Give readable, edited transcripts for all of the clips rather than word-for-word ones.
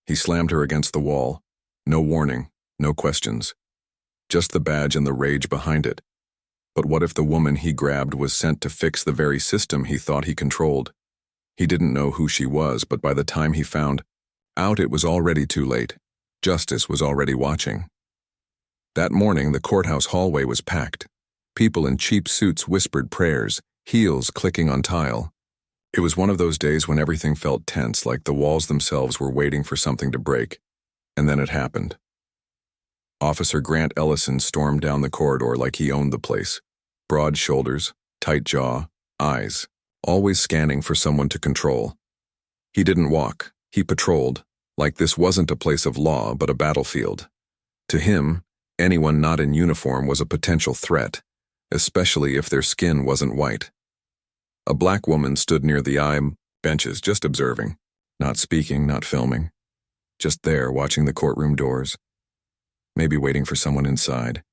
He slammed her against the wall. No warning, no questions. Just the badge and the rage behind it. But what if the woman he grabbed was sent to fix the very system he thought he controlled? He didn't know who she was, but by the time he found out, it was already too late. Justice was already watching. That morning, the courthouse hallway was packed. People in cheap suits whispered prayers, heels clicking on tile. It was one of those days when everything felt tense, like the walls themselves were waiting for something to break. And then it happened. Officer Grant Ellison stormed down the corridor like he owned the place. Broad shoulders, tight jaw, eyes, always scanning for someone to control. He didn't walk, he patrolled, like this wasn't a place of law but a battlefield. To him, anyone not in uniform was a potential threat, especially if their skin wasn't white. A black woman stood near the benches, just observing, not speaking, not filming, just there watching the courtroom doors, maybe waiting for someone inside.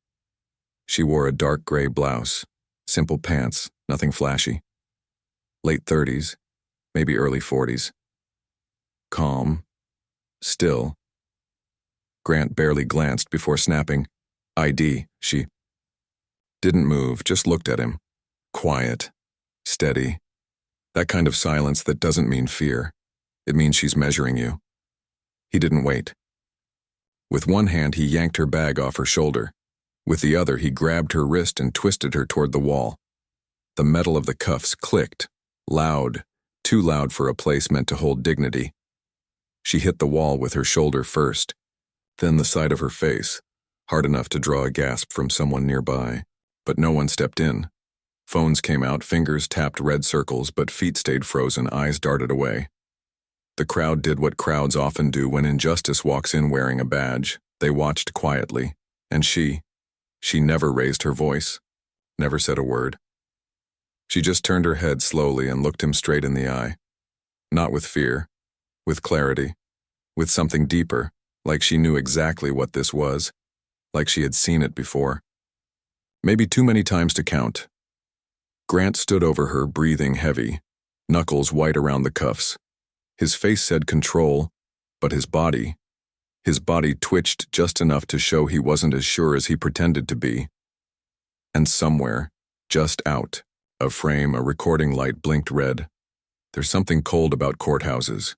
She wore a dark gray blouse, simple pants, nothing flashy. Late 30s, maybe early 40s. Calm, still. Grant barely glanced before snapping, "ID," she didn't move, just looked at him. Quiet, steady. That kind of silence that doesn't mean fear. It means she's measuring you. He didn't wait. With one hand, he yanked her bag off her shoulder. With the other, he grabbed her wrist and twisted her toward the wall. The metal of the cuffs clicked, loud, too loud for a place meant to hold dignity. She hit the wall with her shoulder first, then the side of her face, hard enough to draw a gasp from someone nearby. But no one stepped in. Phones came out, fingers tapped red circles, but feet stayed frozen, eyes darted away. The crowd did what crowds often do when injustice walks in wearing a badge. They watched quietly, and she never raised her voice, never said a word. She just turned her head slowly and looked him straight in the eye. Not with fear, with clarity, with something deeper, like she knew exactly what this was, like she had seen it before. Maybe too many times to count. Grant stood over her, breathing heavy, knuckles white around the cuffs. His face said control, but his body twitched just enough to show he wasn't as sure as he pretended to be. And somewhere, just out of frame, a recording light blinked red. There's something cold about courthouses.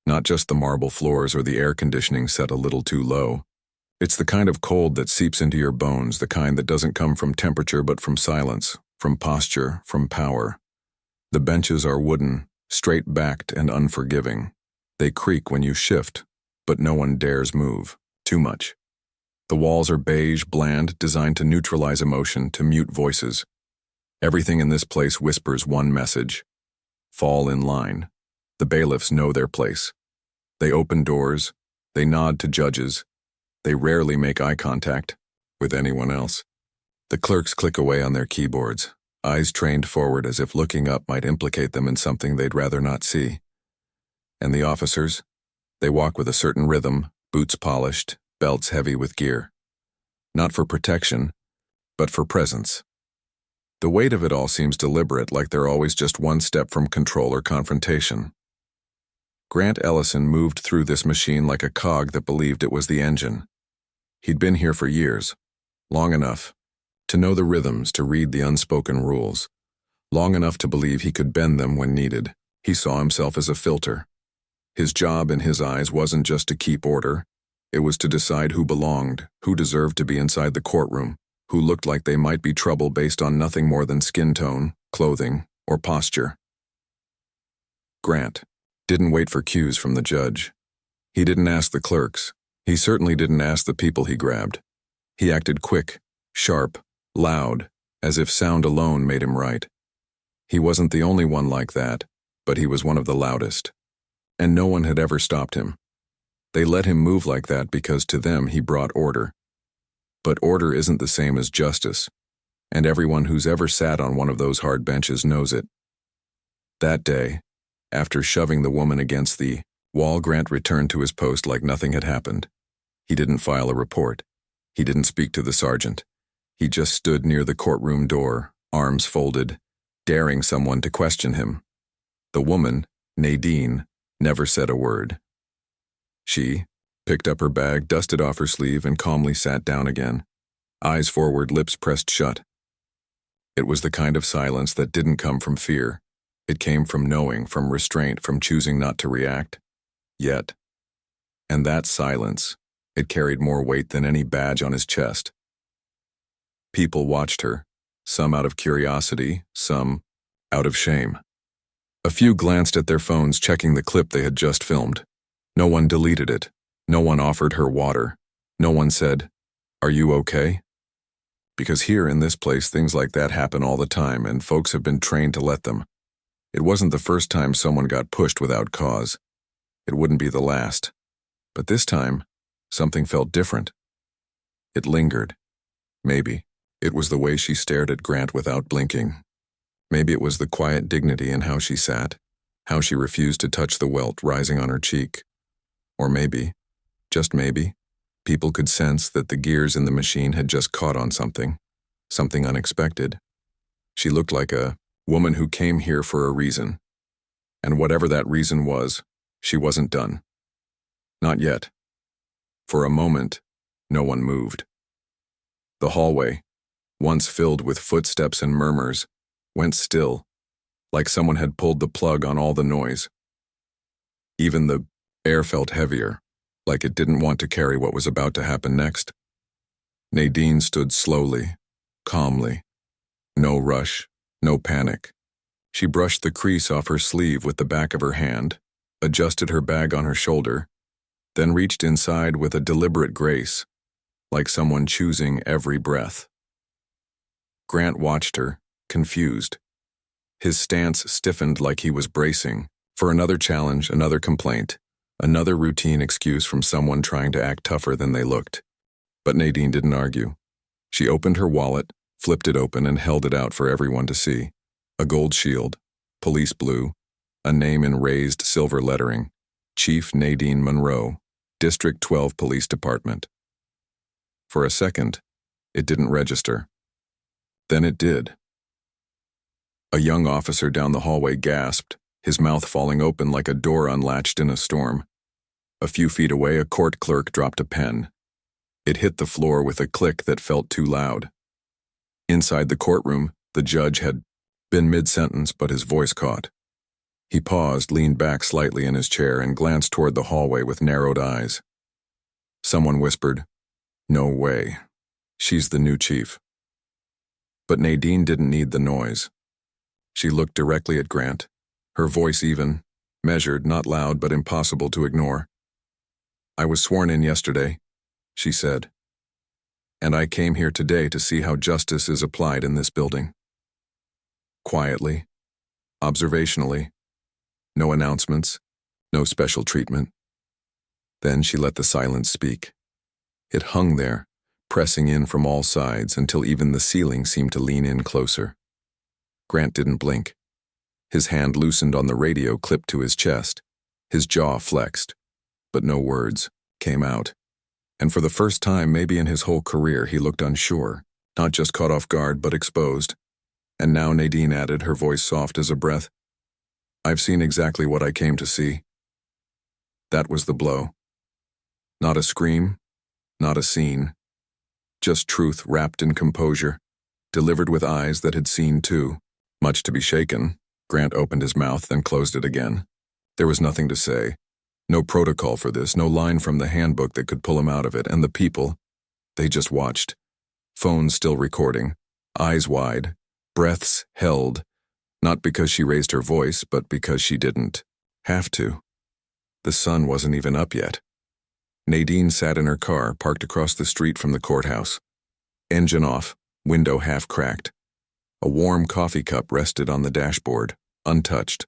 Not just the marble floors or the air conditioning set a little too low. It's the kind of cold that seeps into your bones, the kind that doesn't come from temperature but from silence, from posture, from power. The benches are wooden, straight-backed and unforgiving. They creak when you shift, but no one dares move. Too much. The walls are beige, bland, designed to neutralize emotion, to mute voices. Everything in this place whispers one message: fall in line. The bailiffs know their place. They open doors, they nod to judges, they rarely make eye contact with anyone else. The clerks click away on their keyboards, eyes trained forward as if looking up might implicate them in something they'd rather not see. And the officers? They walk with a certain rhythm, boots polished, belts heavy with gear. Not for protection, but for presence. The weight of it all seems deliberate, like they're always just one step from control or confrontation. Grant Ellison moved through this machine like a cog that believed it was the engine. He'd been here for years, long enough to know the rhythms, to read the unspoken rules, long enough to believe he could bend them when needed. He saw himself as a filter. His job in his eyes wasn't just to keep order, it was to decide who belonged, who deserved to be inside the courtroom, who looked like they might be trouble based on nothing more than skin tone, clothing, or posture. Grant didn't wait for cues from the judge. He didn't ask the clerks. He certainly didn't ask the people he grabbed. He acted quick, sharp, loud, as if sound alone made him right. He wasn't the only one like that, but he was one of the loudest. And no one had ever stopped him. They let him move like that because to them he brought order. But order isn't the same as justice, and everyone who's ever sat on one of those hard benches knows it. That day, after shoving the woman against the wall, Grant returned to his post like nothing had happened. He didn't file a report. He didn't speak to the sergeant. He just stood near the courtroom door, arms folded, daring someone to question him. The woman, Nadine, never said a word. She picked up her bag, dusted off her sleeve, and calmly sat down again, eyes forward, lips pressed shut. It was the kind of silence that didn't come from fear. It came from knowing, from restraint, from choosing not to react. Yet. And that silence, it carried more weight than any badge on his chest. People watched her, some out of curiosity, some out of shame. A few glanced at their phones, checking the clip they had just filmed. No one deleted it. No one offered her water. No one said, "Are you okay?" Because here in this place, things like that happen all the time, and folks have been trained to let them. It wasn't the first time someone got pushed without cause. It wouldn't be the last. But this time, something felt different. It lingered. Maybe it was the way she stared at Grant without blinking. Maybe it was the quiet dignity in how she sat, how she refused to touch the welt rising on her cheek. Or maybe, just maybe, people could sense that the gears in the machine had just caught on something unexpected. She looked like a woman who came here for a reason. And whatever that reason was, she wasn't done. Not yet. For a moment, no one moved. The hallway, once filled with footsteps and murmurs, went still, like someone had pulled the plug on all the noise. Even the air felt heavier, like it didn't want to carry what was about to happen next. Nadine stood slowly, calmly. No rush, no panic. She brushed the crease off her sleeve with the back of her hand, adjusted her bag on her shoulder, then reached inside with a deliberate grace, like someone choosing every breath. Grant watched her, confused. His stance stiffened like he was bracing for another challenge, another complaint, another routine excuse from someone trying to act tougher than they looked. But Nadine didn't argue. She opened her wallet, flipped it open, and held it out for everyone to see. A gold shield, police blue, a name in raised silver lettering, Chief Nadine Monroe, District 12 Police Department. For a second, it didn't register. Then it did. A young officer down the hallway gasped, his mouth falling open like a door unlatched in a storm. A few feet away, a court clerk dropped a pen. It hit the floor with a click that felt too loud. Inside the courtroom, the judge had been mid-sentence, but his voice caught. He paused, leaned back slightly in his chair, and glanced toward the hallway with narrowed eyes. Someone whispered, "No way. She's the new chief." But Nadine didn't need the noise. She looked directly at Grant, her voice even, measured, not loud, but impossible to ignore. "I was sworn in yesterday," she said. "And I came here today to see how justice is applied in this building." Quietly, observationally, no announcements, no special treatment. Then she let the silence speak. It hung there, pressing in from all sides until even the ceiling seemed to lean in closer. Grant didn't blink. His hand loosened on the radio clipped to his chest. His jaw flexed, but no words came out. And for the first time, maybe in his whole career, he looked unsure, not just caught off guard, but exposed. And now Nadine added, her voice soft as a breath, "I've seen exactly what I came to see." That was the blow. Not a scream, not a scene. Just truth wrapped in composure, delivered with eyes that had seen too. Much to be shaken, Grant opened his mouth, then closed it again. There was nothing to say. No protocol for this, no line from the handbook that could pull him out of it, and the people, they just watched. Phones still recording, eyes wide, breaths held, not because she raised her voice, but because she didn't have to. The sun wasn't even up yet. Nadine sat in her car, parked across the street from the courthouse. Engine off, window half cracked. A warm coffee cup rested on the dashboard, untouched.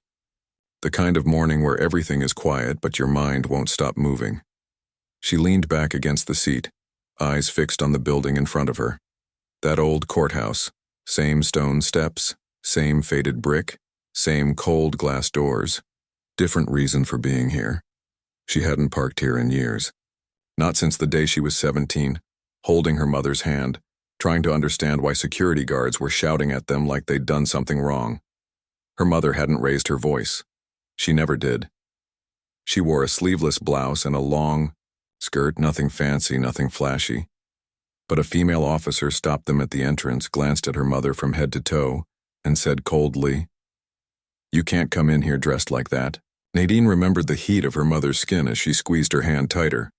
The kind of morning where everything is quiet, but your mind won't stop moving. She leaned back against the seat, eyes fixed on the building in front of her. That old courthouse, same stone steps, same faded brick, same cold glass doors. Different reason for being here. She hadn't parked here in years. Not since the day she was 17, holding her mother's hand, trying to understand why security guards were shouting at them like they'd done something wrong. Her mother hadn't raised her voice. She never did. She wore a sleeveless blouse and a long skirt, nothing fancy, nothing flashy. But a female officer stopped them at the entrance, glanced at her mother from head to toe, and said coldly, "You can't come in here dressed like that." Nadine remembered the heat of her mother's skin as she squeezed her hand tighter.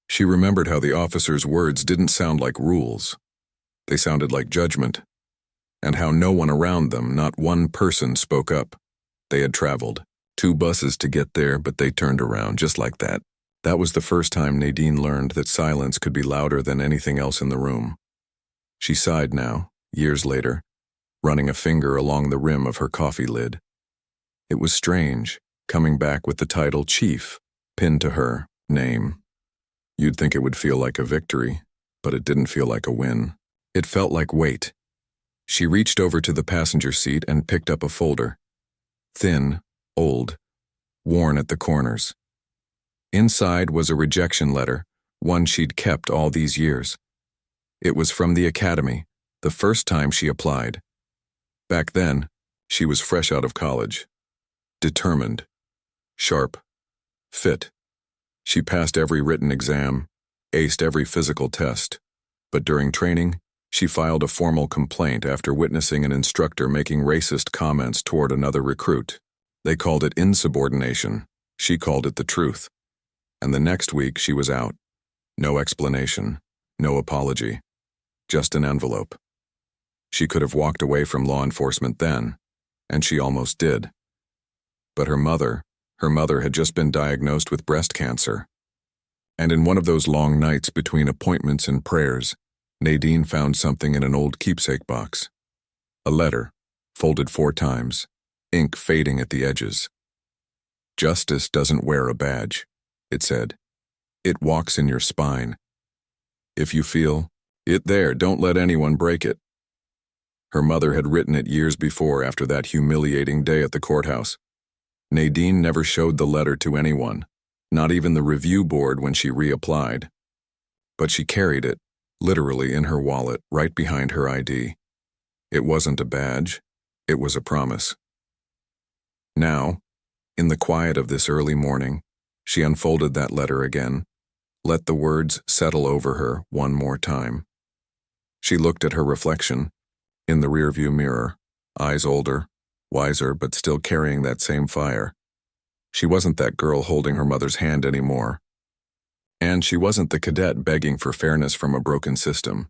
She remembered how the officer's words didn't sound like rules. They sounded like judgment. And how no one around them, not one person, spoke up. They had traveled 2 buses to get there, but they turned around just like that. That was the first time Nadine learned that silence could be louder than anything else in the room. She sighed now, years later, running a finger along the rim of her coffee lid. It was strange, coming back with the title Chief pinned to her name. You'd think it would feel like a victory, but it didn't feel like a win. It felt like weight. She reached over to the passenger seat and picked up a folder. Thin, old, worn at the corners. Inside was a rejection letter, one she'd kept all these years. It was from the academy, the first time she applied. Back then, she was fresh out of college. Determined. Sharp. Fit. She passed every written exam, aced every physical test. But during training, she filed a formal complaint after witnessing an instructor making racist comments toward another recruit. They called it insubordination. She called it the truth. And the next week she was out. No explanation, no apology, just an envelope. She could have walked away from law enforcement then, and she almost did. But her mother had just been diagnosed with breast cancer. And in one of those long nights between appointments and prayers, Nadine found something in an old keepsake box. A letter, folded 4 times, ink fading at the edges. "Justice doesn't wear a badge," it said. "It walks in your spine. If you feel it there, don't let anyone break it." Her mother had written it years before after that humiliating day at the courthouse. Nadine never showed the letter to anyone, not even the review board when she reapplied. But she carried it, literally in her wallet, right behind her ID. It wasn't a badge, it was a promise. Now, in the quiet of this early morning, she unfolded that letter again, let the words settle over her one more time. She looked at her reflection in the rearview mirror, eyes older, wiser, but still carrying that same fire. She wasn't that girl holding her mother's hand anymore. And she wasn't the cadet begging for fairness from a broken system.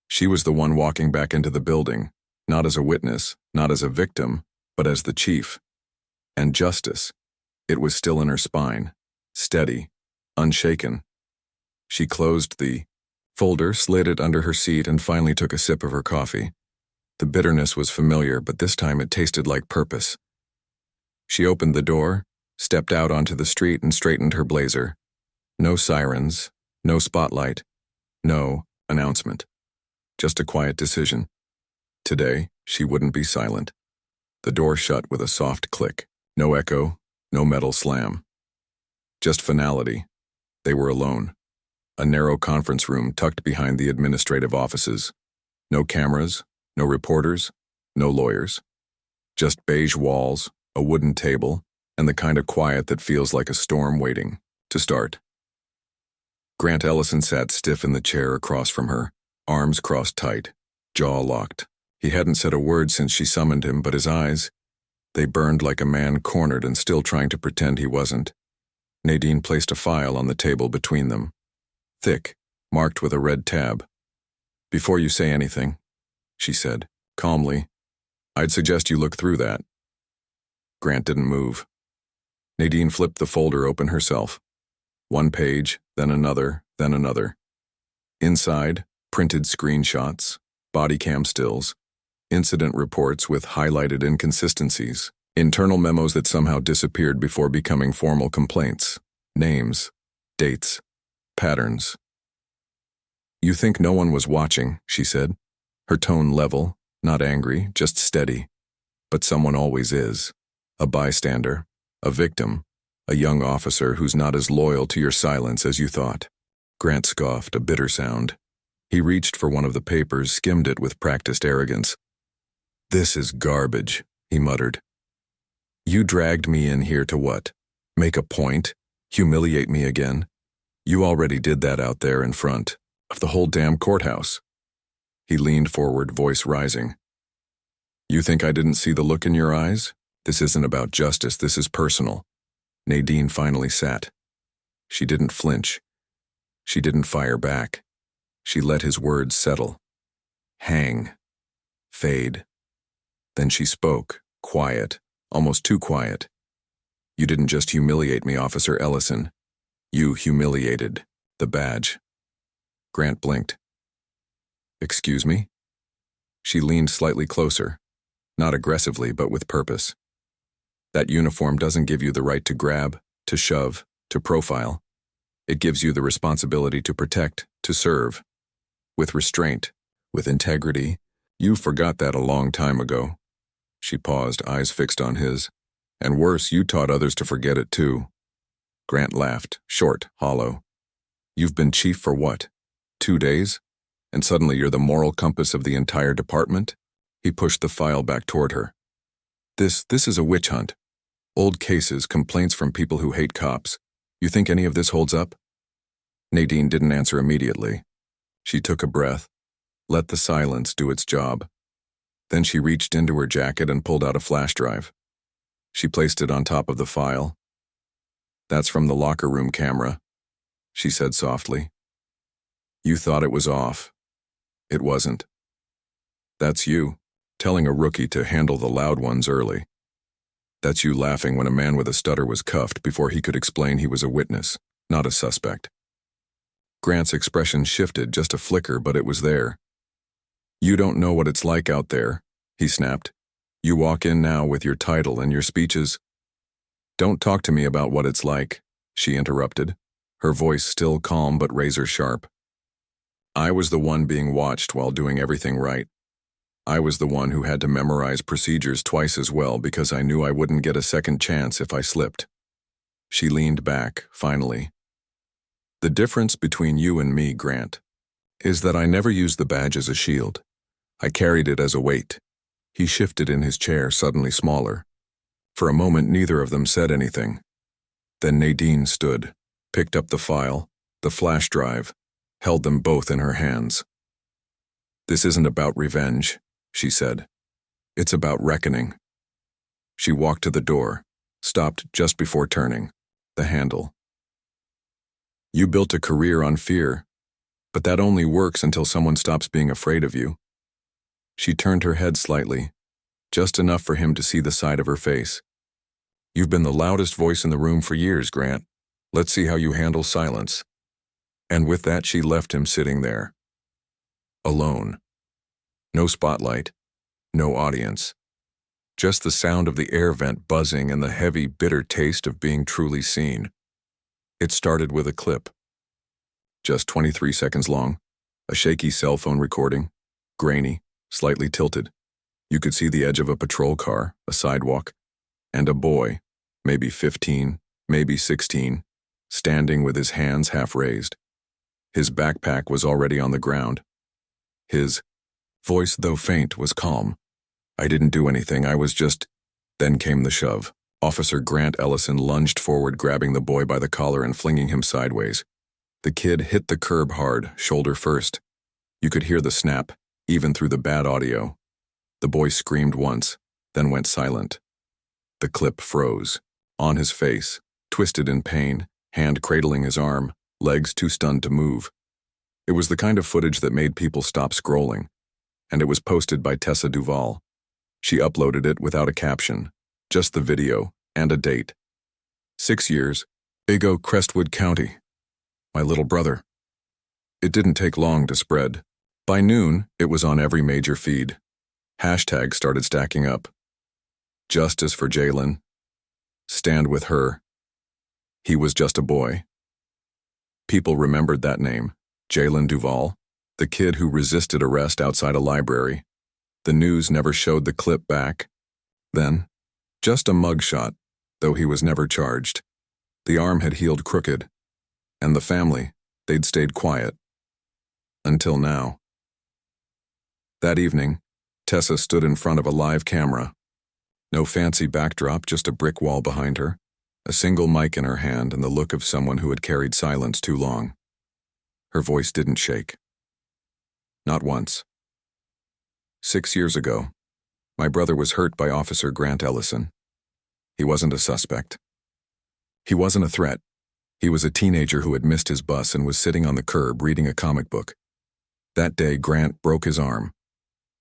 She was the one walking back into the building, not as a witness, not as a victim, but as the chief. And justice, it was still in her spine, steady, unshaken. She closed the folder, slid it under her seat, and finally took a sip of her coffee. The bitterness was familiar, but this time it tasted like purpose. She opened the door, stepped out onto the street, and straightened her blazer. No sirens, no spotlight, no announcement. Just a quiet decision. Today, she wouldn't be silent. The door shut with a soft click. No echo, no metal slam. Just finality. They were alone. A narrow conference room tucked behind the administrative offices. No cameras, no reporters, no lawyers. Just beige walls, a wooden table, and the kind of quiet that feels like a storm waiting to start. Grant Ellison sat stiff in the chair across from her, arms crossed tight, jaw locked. He hadn't said a word since she summoned him, but his eyes, they burned like a man cornered and still trying to pretend he wasn't. Nadine placed a file on the table between them. Thick, marked with a red tab. "Before you say anything," she said, calmly, "I'd suggest you look through that." Grant didn't move. Nadine flipped the folder open herself. One page, then another, then another. Inside, printed screenshots, body cam stills, incident reports with highlighted inconsistencies, internal memos that somehow disappeared before becoming formal complaints, names, dates, patterns. "You think no one was watching," she said, her tone level, not angry, just steady. "But someone always is. A bystander, a victim, a young officer who's not as loyal to your silence as you thought." Grant scoffed, a bitter sound. He reached for one of the papers, skimmed it with practiced arrogance. "This is garbage," he muttered. "You dragged me in here to what? Make a point? Humiliate me again? You already did that out there in front of the whole damn courthouse. He leaned forward, voice rising. You think I didn't see the look in your eyes? This isn't about justice, this is personal. Nadine finally sat. She didn't flinch. She didn't fire back. She let his words settle. Hang. Fade. Then she spoke, quiet, almost too quiet. You didn't just humiliate me, Officer Ellison. You humiliated the badge. Grant blinked. Excuse me? She leaned slightly closer, not aggressively, but with purpose. That uniform doesn't give you the right to grab, to shove, to profile. It gives you the responsibility to protect, to serve. With restraint, with integrity. You forgot that a long time ago. She paused, eyes fixed on his. And worse, you taught others to forget it too. Grant laughed, short, hollow. You've been chief for what? 2 days? And suddenly you're the moral compass of the entire department? He pushed the file back toward her. This is a witch hunt. Old cases, complaints from people who hate cops. You think any of this holds up? Nadine didn't answer immediately. She took a breath, let the silence do its job. Then she reached into her jacket and pulled out a flash drive. She placed it on top of the file. That's from the locker room camera, she said softly. You thought it was off. It wasn't. That's you, telling a rookie to handle the loud ones early. That's you laughing when a man with a stutter was cuffed before he could explain he was a witness, not a suspect. Grant's expression shifted just a flicker, but it was there. You don't know what it's like out there, he snapped. You walk in now with your title and your speeches. Don't talk to me about what it's like, she interrupted, her voice still calm but razor sharp. I was the one being watched while doing everything right. I was the one who had to memorize procedures twice as well because I knew I wouldn't get a second chance if I slipped. She leaned back, finally. The difference between you and me, Grant, is that I never used the badge as a shield. I carried it as a weight. He shifted in his chair, suddenly smaller. For a moment, neither of them said anything. Then Nadine stood, picked up the file, the flash drive, held them both in her hands. This isn't about revenge, she said. It's about reckoning. She walked to the door, stopped just before turning, the handle. You built a career on fear, but that only works until someone stops being afraid of you. She turned her head slightly, just enough for him to see the side of her face. You've been the loudest voice in the room for years, Grant. Let's see how you handle silence. And with that, she left him sitting there. Alone. No spotlight, no audience. Just the sound of the air vent buzzing and the heavy, bitter taste of being truly seen. It started with a clip. Just 23 seconds long, a shaky cell phone recording, grainy, slightly tilted. You could see the edge of a patrol car, a sidewalk, and a boy, maybe 15, maybe 16, standing with his hands half raised. His backpack was already on the ground. His voice, though faint, was calm. I didn't do anything, I was just... Then came the shove. Officer Grant Ellison lunged forward, grabbing the boy by the collar and flinging him sideways. The kid hit the curb hard, shoulder first. You could hear the snap, even through the bad audio. The boy screamed once, then went silent. The clip froze. On his face, twisted in pain, hand cradling his arm, legs too stunned to move. It was the kind of footage that made people stop scrolling, and it was posted by Tessa Duvall. She uploaded it without a caption, just the video and a date. 6 years, Igo, Crestwood County. My little brother. It didn't take long to spread. By noon, it was on every major feed. Hashtags started stacking up. Justice for Jalen. Stand with her. He was just a boy. People remembered that name, Jalen Duvall, the kid who resisted arrest outside a library. The news never showed the clip back. Then, just a mugshot, though he was never charged. The arm had healed crooked, and the family, they'd stayed quiet. Until now. That evening, Tessa stood in front of a live camera. No fancy backdrop, just a brick wall behind her, a single mic in her hand and the look of someone who had carried silence too long. Her voice didn't shake. Not once. 6 years ago, my brother was hurt by Officer Grant Ellison. He wasn't a suspect. He wasn't a threat. He was a teenager who had missed his bus and was sitting on the curb reading a comic book. That day, Grant broke his arm.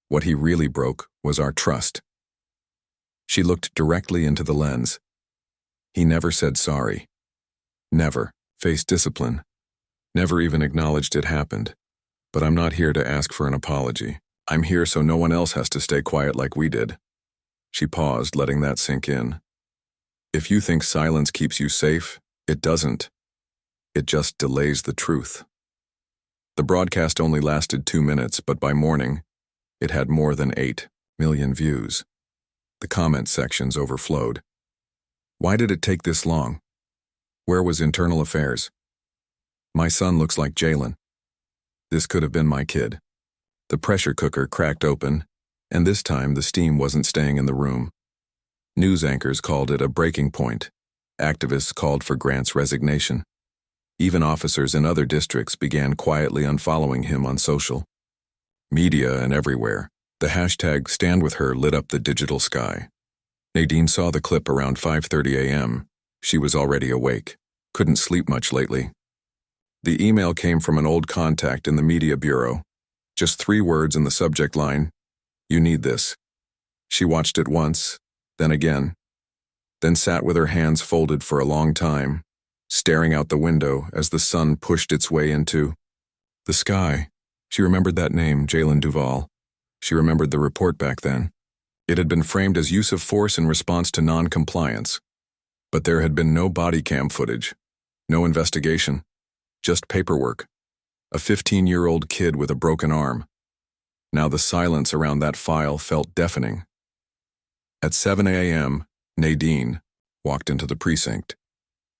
What he really broke was our trust. She looked directly into the lens. He never said sorry. Never faced discipline. Never even acknowledged it happened. But I'm not here to ask for an apology. I'm here so no one else has to stay quiet like we did. She paused, letting that sink in. If you think silence keeps you safe, it doesn't. It just delays the truth. The broadcast only lasted 2 minutes, but by morning, it had more than 8 million views. The comment sections overflowed. Why did it take this long? Where was internal affairs? My son looks like Jalen. This could have been my kid. The pressure cooker cracked open, and this time the steam wasn't staying in the room. News anchors called it a breaking point. Activists called for Grant's resignation. Even officers in other districts began quietly unfollowing him on social media and everywhere. The hashtag Stand With Her lit up the digital sky. Nadine saw the clip around 5:30 a.m. She was already awake. Couldn't sleep much lately. The email came from an old contact in the media bureau. Just 3 words in the subject line. You need this. She watched it once, then again, then sat with her hands folded for a long time, staring out the window as the sun pushed its way into the sky. She remembered that name, Jalen Duvall. She remembered the report back then. It had been framed as use of force in response to non-compliance. But there had been no body cam footage, no investigation, just paperwork. A 15-year-old kid with a broken arm. Now the silence around that file felt deafening. At 7 a.m., Nadine walked into the precinct.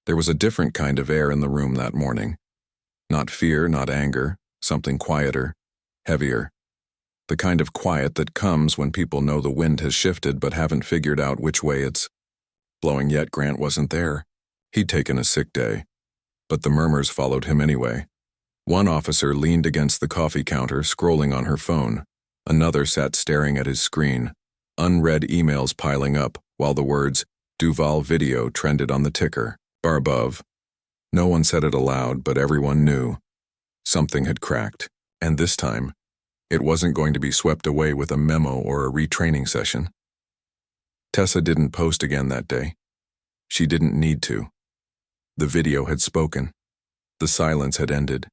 There was a different kind of air in the room that morning. Not fear, not anger, something quieter, heavier. The kind of quiet that comes when people know the wind has shifted but haven't figured out which way it's blowing yet. Grant wasn't there. He'd taken a sick day. But the murmurs followed him anyway. One officer leaned against the coffee counter, scrolling on her phone. Another sat staring at his screen, unread emails piling up, while the words, Duval video, trended on the ticker, bar above. No one said it aloud, but everyone knew. Something had cracked, and this time, it wasn't going to be swept away with a memo or a retraining session. Tessa didn't post again that day. She didn't need to. The video had spoken. The silence had ended.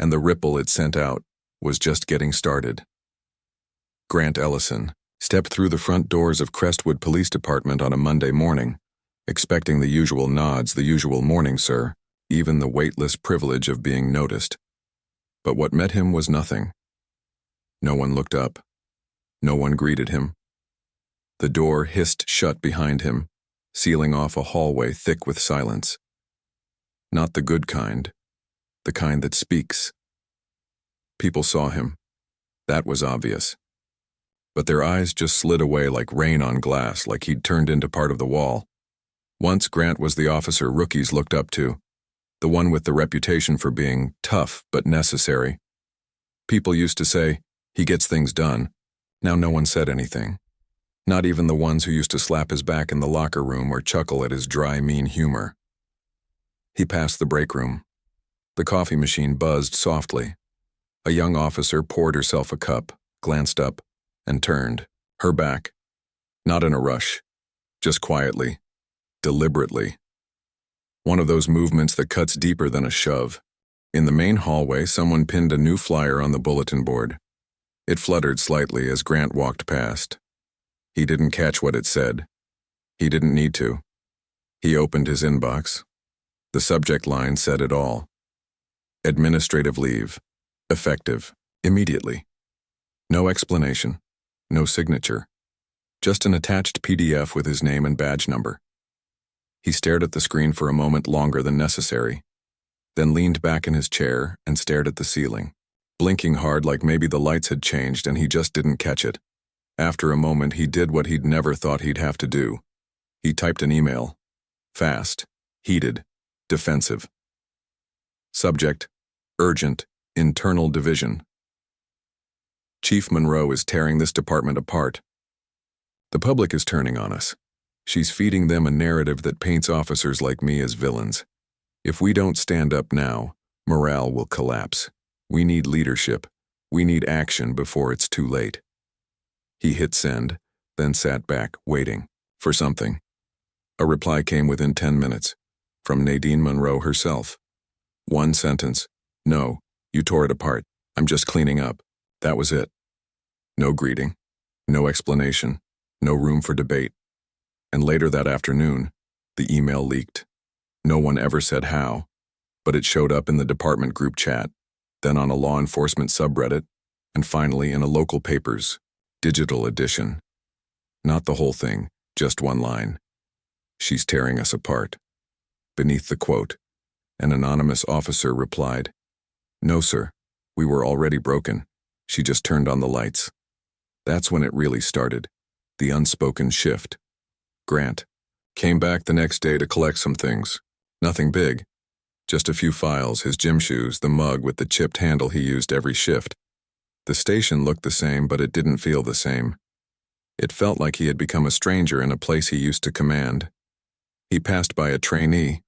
And the ripple it sent out was just getting started. Grant Ellison stepped through the front doors of Crestwood Police Department on a Monday morning, expecting the usual nods, the usual morning, sir, even the weightless privilege of being noticed. But what met him was nothing. No one looked up. No one greeted him. The door hissed shut behind him, sealing off a hallway thick with silence. Not the good kind. The kind that speaks. People saw him. That was obvious. But their eyes just slid away like rain on glass, like he'd turned into part of the wall. Once Grant was the officer rookies looked up to, the one with the reputation for being tough but necessary. People used to say, he gets things done. Now no one said anything. Not even the ones who used to slap his back in the locker room or chuckle at his dry, mean humor. He passed the break room. The coffee machine buzzed softly. A young officer poured herself a cup, glanced up, and turned, her back. Not in a rush, just quietly, deliberately. One of those movements that cuts deeper than a shove. In the main hallway, someone pinned a new flyer on the bulletin board. It fluttered slightly as Grant walked past. He didn't catch what it said. He didn't need to. He opened his inbox. The subject line said it all. Administrative leave. Effective. Immediately. No explanation. No signature. Just an attached PDF with his name and badge number. He stared at the screen for a moment longer than necessary, then leaned back in his chair and stared at the ceiling, blinking hard like maybe the lights had changed and he just didn't catch it. After a moment, he did what he'd never thought he'd have to do. He typed an email. Fast, heated, defensive. Subject: urgent, internal division. Chief Monroe is tearing this department apart. The public is turning on us. She's feeding them a narrative that paints officers like me as villains. If we don't stand up now, morale will collapse. We need leadership. We need action before it's too late. He hit send, then sat back, waiting for something. A reply came within 10 minutes, from Nadine Monroe herself. One sentence: "No, you tore it apart. I'm just cleaning up." That was it. No greeting, no explanation, no room for debate. And later that afternoon, the email leaked. No one ever said how, but it showed up in the department group chat, then on a law enforcement subreddit, and finally in a local paper's digital edition. Not the whole thing, just one line. "She's tearing us apart." Beneath the quote, an anonymous officer replied, "No, sir, we were already broken. She just turned on the lights." That's when it really started, the unspoken shift. Grant came back the next day to collect some things. Nothing big, just a few files, his gym shoes, the mug with the chipped handle he used every shift. The station looked the same, but it didn't feel the same. It felt like he had become a stranger in a place he used to command. He passed by a trainee,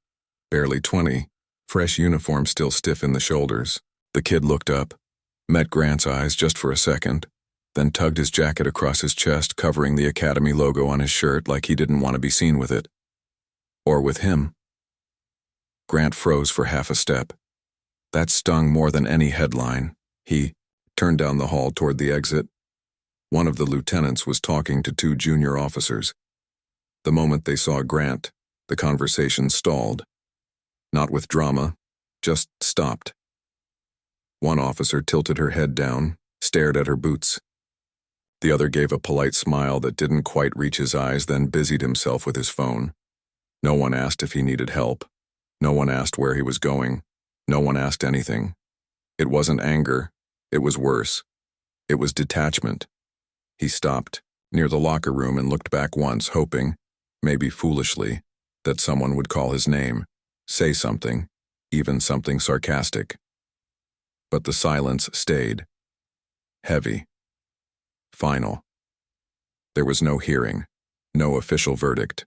barely 20, fresh uniform still stiff in the shoulders. The kid looked up, met Grant's eyes just for a second, then tugged his jacket across his chest, covering the academy logo on his shirt like he didn't want to be seen with it. Or with him. Grant froze for half a step. That stung more than any headline. He turned down the hall toward the exit. One of the lieutenants was talking to two junior officers. The moment they saw Grant, the conversation stalled. Not with drama, just stopped. One officer tilted her head down, stared at her boots. The other gave a polite smile that didn't quite reach his eyes, then busied himself with his phone. No one asked if he needed help. No one asked where he was going. No one asked anything. It wasn't anger. It was worse. It was detachment. He stopped near the locker room and looked back once, hoping, maybe foolishly, that someone would call his name, say something, even something sarcastic. But the silence stayed. Heavy. Final. There was no hearing, no official verdict,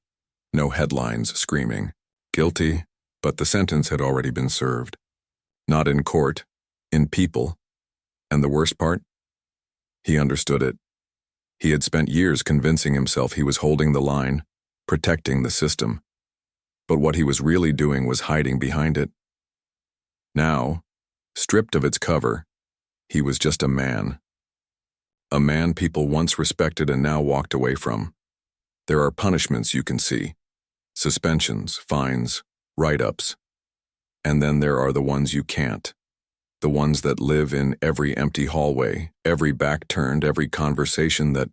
no headlines screaming, "Guilty," but the sentence had already been served. Not in court, in people. And the worst part? He understood it. He had spent years convincing himself he was holding the line, protecting the system. But what he was really doing was hiding behind it. Now, stripped of its cover, he was just a man. A man people once respected and now walked away from. There are punishments you can see. Suspensions, fines, write-ups. And then there are the ones you can't. The ones that live in every empty hallway, every back turned, every conversation that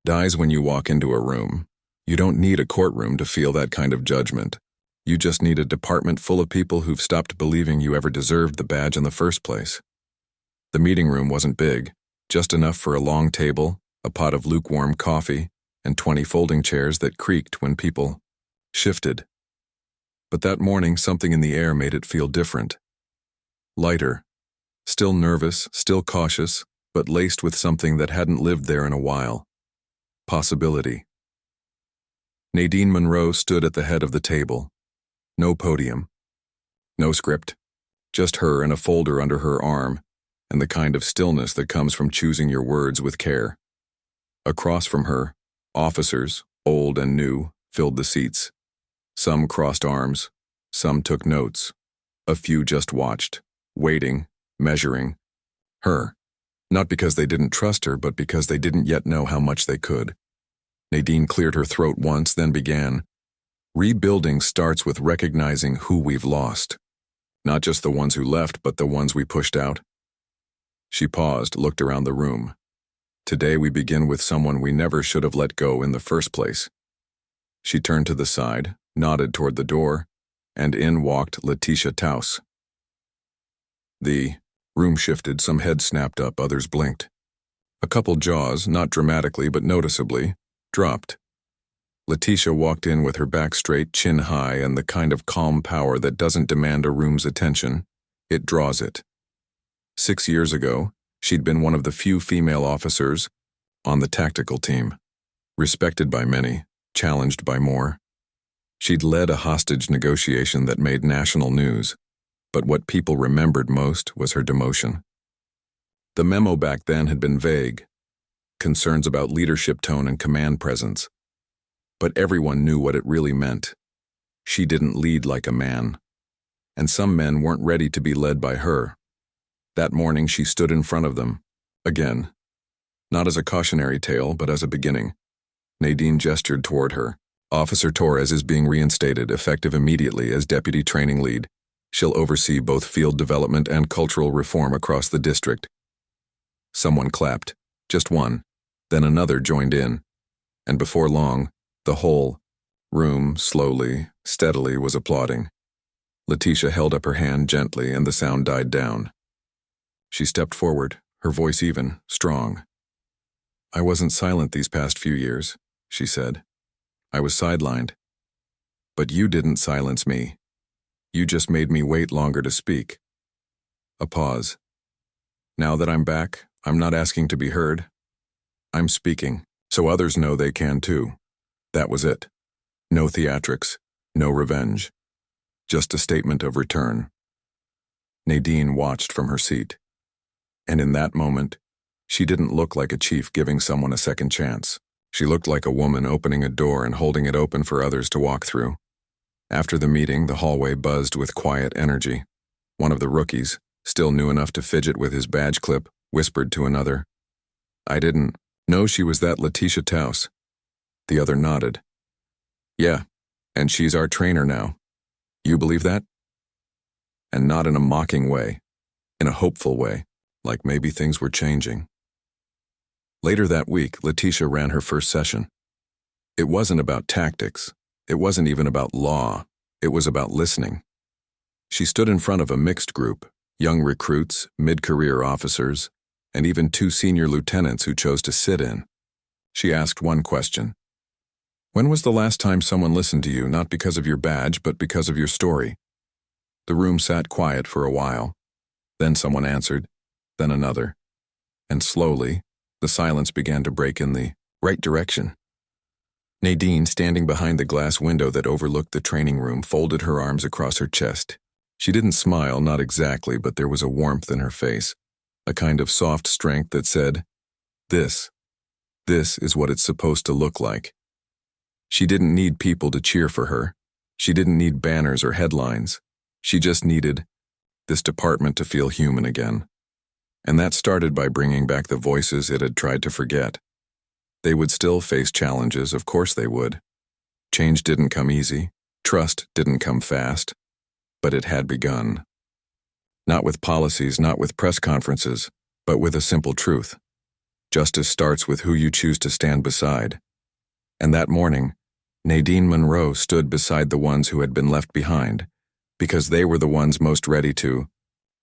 dies when you walk into a room. You don't need a courtroom to feel that kind of judgment. You just need a department full of people who've stopped believing you ever deserved the badge in the first place. The meeting room wasn't big, just enough for a long table, a pot of lukewarm coffee, and 20 folding chairs that creaked when people shifted. But that morning, something in the air made it feel different. Lighter. Still nervous, still cautious, but laced with something that hadn't lived there in a while. Possibility. Nadine Monroe stood at the head of the table. No podium. No script. Just her and a folder under her arm, and the kind of stillness that comes from choosing your words with care. Across from her, officers, old and new, filled the seats. Some crossed arms, some took notes. A few just watched, waiting, measuring. Her. Not because they didn't trust her, but because they didn't yet know how much they could. Nadine cleared her throat once, then began. Rebuilding starts with recognizing who we've lost. Not just the ones who left, but the ones we pushed out. She paused, looked around the room. Today we begin with someone we never should have let go in the first place. She turned to the side, nodded toward the door, and in walked Letitia Taus. The room shifted, some heads snapped up, others blinked. A couple jaws, not dramatically but noticeably, dropped. Letitia walked in with her back straight, chin high, and the kind of calm power that doesn't demand a room's attention. It draws it. 6 years ago, she'd been one of the few female officers on the tactical team, respected by many, challenged by more. She'd led a hostage negotiation that made national news, but what people remembered most was her demotion. The memo back then had been vague, concerns about leadership tone and command presence. But everyone knew what it really meant. She didn't lead like a man, and some men weren't ready to be led by her. That morning she stood in front of them, again, not as a cautionary tale, but as a beginning. Nadine gestured toward her. Officer Torres is being reinstated, effective immediately as deputy training lead. She'll oversee both field development and cultural reform across the district. Someone clapped, just one, then another joined in, and before long, the whole room, slowly, steadily, was applauding. Letitia held up her hand gently, and the sound died down. She stepped forward, her voice even, strong. "I wasn't silent these past few years," she said. "I was sidelined. But you didn't silence me. You just made me wait longer to speak." A pause. "Now that I'm back, I'm not asking to be heard. I'm speaking, so others know they can too." That was it. No theatrics, no revenge. Just a statement of return. Nadine watched from her seat. And in that moment, she didn't look like a chief giving someone a second chance. She looked like a woman opening a door and holding it open for others to walk through. After the meeting, the hallway buzzed with quiet energy. One of the rookies, still new enough to fidget with his badge clip, whispered to another, "I didn't know she was that Letitia Taus." The other nodded. "Yeah, and she's our trainer now. You believe that?" And not in a mocking way, in a hopeful way, like maybe things were changing. Later that week, Letitia ran her first session. It wasn't about tactics. It wasn't even about law. It was about listening. She stood in front of a mixed group, young recruits, mid-career officers, and even 2 senior lieutenants who chose to sit in. She asked one question. "When was the last time someone listened to you, not because of your badge, but because of your story?" The room sat quiet for a while. Then someone answered, then another. And slowly, the silence began to break in the right direction. Nadine, standing behind the glass window that overlooked the training room, folded her arms across her chest. She didn't smile, not exactly, but there was a warmth in her face, a kind of soft strength that said, This is what it's supposed to look like." She didn't need people to cheer for her. She didn't need banners or headlines. She just needed this department to feel human again. And that started by bringing back the voices it had tried to forget. They would still face challenges, of course they would. Change didn't come easy. Trust didn't come fast. But it had begun. Not with policies, not with press conferences, but with a simple truth. Justice starts with who you choose to stand beside. And that morning, Nadine Monroe stood beside the ones who had been left behind, because they were the ones most ready to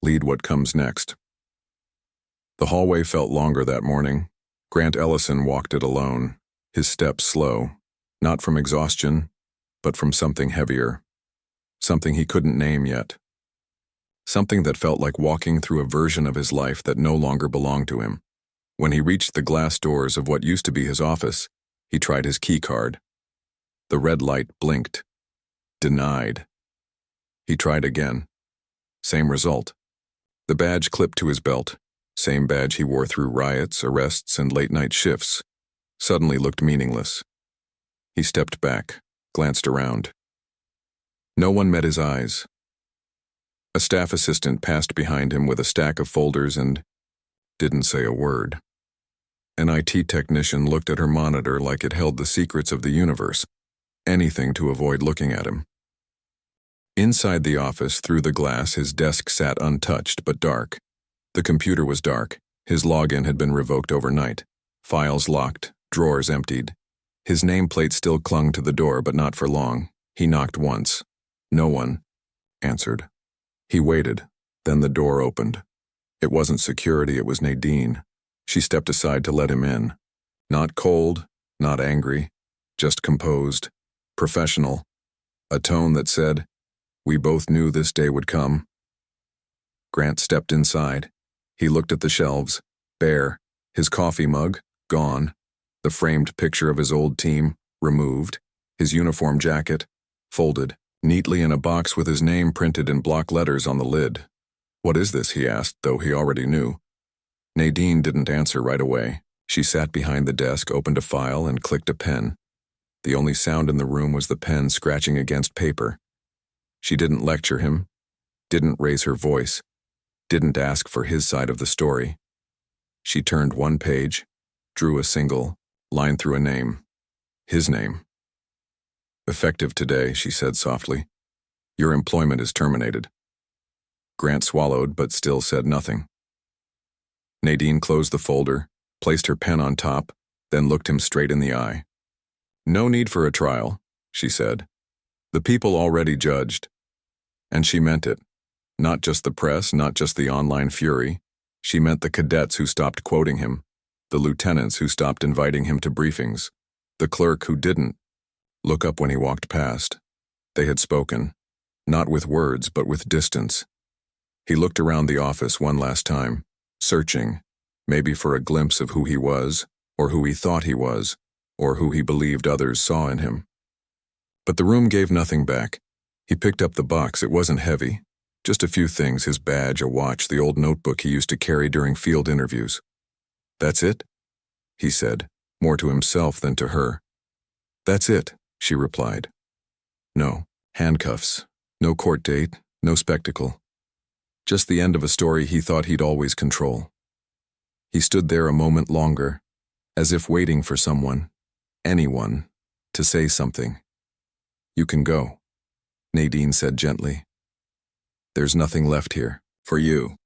lead what comes next. The hallway felt longer that morning. Grant Ellison walked it alone, his steps slow, not from exhaustion, but from something heavier, something he couldn't name yet, something that felt like walking through a version of his life that no longer belonged to him. When he reached the glass doors of what used to be his office, he tried his key card. The red light blinked. Denied. He tried again. Same result. The badge clipped to his belt, same badge he wore through riots, arrests, and late-night shifts, suddenly looked meaningless. He stepped back, glanced around. No one met his eyes. A staff assistant passed behind him with a stack of folders and didn't say a word. An IT technician looked at her monitor like it held the secrets of the universe, anything to avoid looking at him. Inside the office, through the glass, his desk sat untouched but dark. The computer was dark. His login had been revoked overnight. Files locked, drawers emptied. His nameplate still clung to the door, but not for long. He knocked once. No one answered. He waited. Then the door opened. It wasn't security, it was Nadine. She stepped aside to let him in. Not cold, not angry, just composed, professional, a tone that said, "We both knew this day would come." Grant stepped inside. He looked at the shelves, bare, his coffee mug, gone, the framed picture of his old team, removed, his uniform jacket, folded, neatly in a box with his name printed in block letters on the lid. "What is this?" he asked, though he already knew. Nadine didn't answer right away. She sat behind the desk, opened a file, and clicked a pen. The only sound in the room was the pen scratching against paper. She didn't lecture him, didn't raise her voice, didn't ask for his side of the story. She turned one page, drew a single line through a name. His name. "Effective today," she said softly. "Your employment is terminated." Grant swallowed, but still said nothing. Nadine closed the folder, placed her pen on top, then looked him straight in the eye. "No need for a trial," she said. "The people already judged." And she meant it. Not just the press, not just the online fury. She meant the cadets who stopped quoting him, the lieutenants who stopped inviting him to briefings, the clerk who didn't look up when he walked past. They had spoken, not with words, but with distance. He looked around the office one last time, searching, maybe for a glimpse of who he was, or who he thought he was, or who he believed others saw in him. But the room gave nothing back. He picked up the box. It wasn't heavy. Just a few things: his badge, a watch, the old notebook he used to carry during field interviews. "That's it?" he said, more to himself than to her. "That's it," she replied. No handcuffs, no court date, no spectacle. Just the end of a story he thought he'd always control. He stood there a moment longer, as if waiting for someone, anyone, to say something. "You can go," Nadine said gently. "There's nothing left here for you."